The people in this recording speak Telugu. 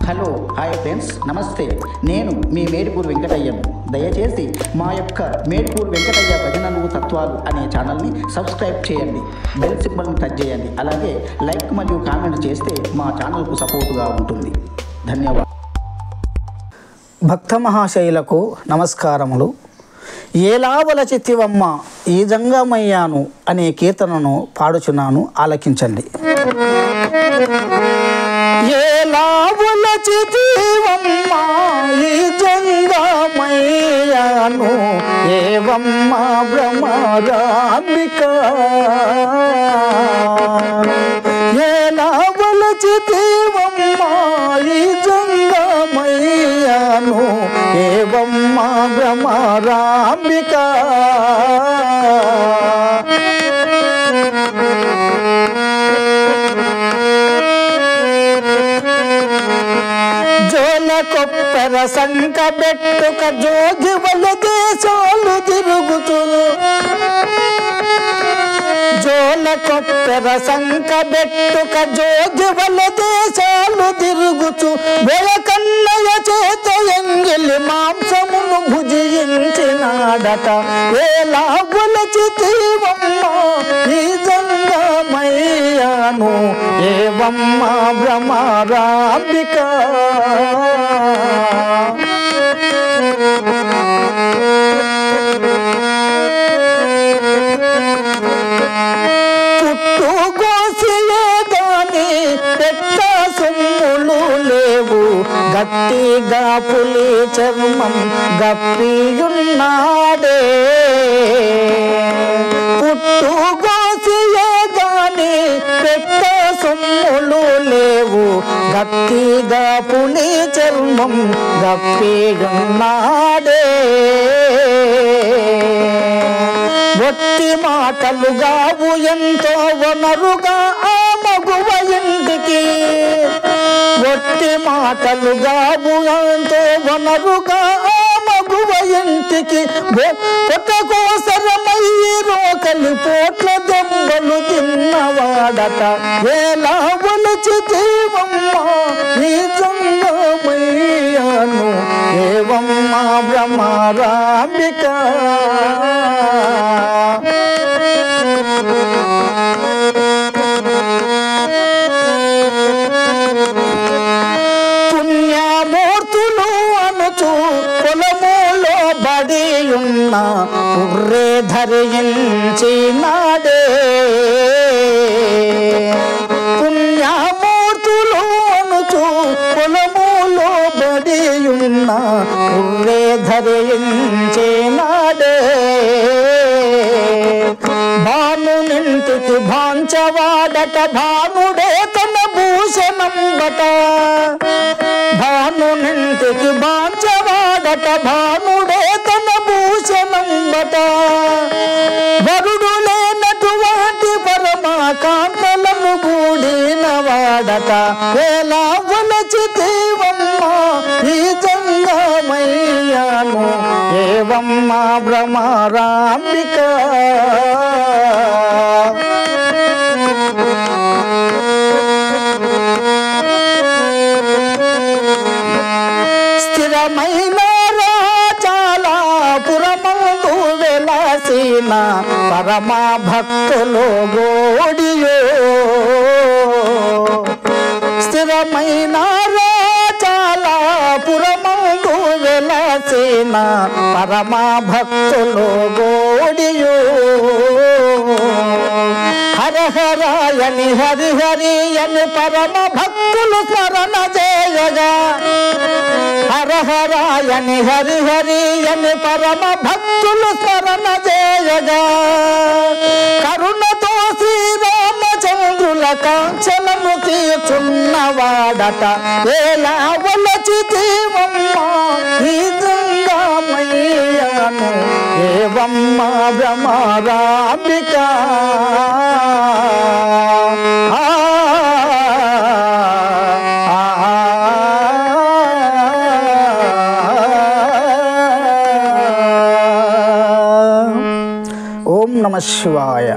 హలో హాయ్ ఫ్రెండ్స్, నమస్తే. నేను మీ మేడిపూర్ వెంకటయ్యను. దయచేసి మా యొక్క మేడిపూర్ వెంకటయ్య భజనలు తత్వాలు అనే ఛానల్ని సబ్స్క్రైబ్ చేయండి, బెల్ సింబల్ని టచ్ చేయండి. అలాగే లైక్ మరియు కామెంట్ చేస్తే మా ఛానల్కు సపోర్టుగా ఉంటుంది. ధన్యవాదాలు. భక్త మహాశైలకు నమస్కారములు. ఏలావలచితివమ్మ ఈ జంగమయ్యాను అనే కీర్తనను పాడుచున్నాను, ఆలకించండి. ఏలావలచితివమ్మ ఈ జంగమయ్యాను ఏవమ్మ భ్రమరాంబిక. ఏలావలచితివమ్మ ఈ జంగమయ్యాను ఏవమ్మ భ్రమరాంబిక. జోల కొప్పెర సంక బెట్టుక జోగివల దేశాలు తిరుగుతూ, జోల కొప్పెర సంక బెట్టుక జోగివల దేశాలు తిరుగుతూ, బెళకన్నయ చేత ఎంగిలి మాంసమును భుజించినాడట. ఏలావలచితివమ్మ ఈ జంగమయ్యాను ఏవమ్మ భ్రమరాంబిక. పుట్టు గోసియే గాని పెట్ట సొమ్ములు లేవు, గట్టిగా పులి చర్మం గప్పియున్నాడే. పుట్టు గోసియే గాని పెట్ట సొమ్ములు లేవు, గట్టిగా పులి చర్మం గప్పియున్నాడే. ఒట్టి మాటలుగావు ఎంతో వనరుగా ఆ మగువ ఇంటికి, ఒట్టి మాటలుగావు ఎంతో వనరుగా ఆ మగువ ఇంటికి. పొట్టకోసరమయ్యి రోకలి పోట్ల దెబ్బలు తిన్నవాడట. ఏలావలచితివమ్మ ఈ జంగమయ్యాను ఏవమ్మ భ్రమరాంబిక. పుణ్యమూర్తులు అనుచు పొలములో బడియున్న పుర్రే ధరించినాడే. పుణ్యమూర్తులు అనుచు పొలములో బడియున్న పుర్రే ధరించినాడే. భానునింటికి భాంచవాడట భానుడే తన భూషణంబట. భానునింటికి భాంచవాడట భానుడే తన భూషణంబట. వరుడు లేనటువంటి పరమాకాంతలను గూడినవాడట. ఏలావలచితివమ్మ ఈ జంగమయ్యాను ఏవమ్మ భ్రమరాంబిక. స్థిరమైన రాజాలాపురమందు వెలసిన పరమ భక్తులు గోడియో. స్థిరమైన రాజాలాపురమందు వెలసిన పరమ భక్తులు గోడియో. హరహరాయని హరిహరి అని పరమ భక్తులు స్మరణ చేయగా, హరహరాయని హరిహరి అని పరమ భక్తులు స్మరణ చేయగా, కరుణతో శ్రీరామచంద్రుల కాంక్షలను తీర్చున్నవాడట. ఏలావలచితివమ్మ ఈ జంగమయ్యాను ఏవమ్మ భ్రమరాంబిక. ఓం నమః శివాయ.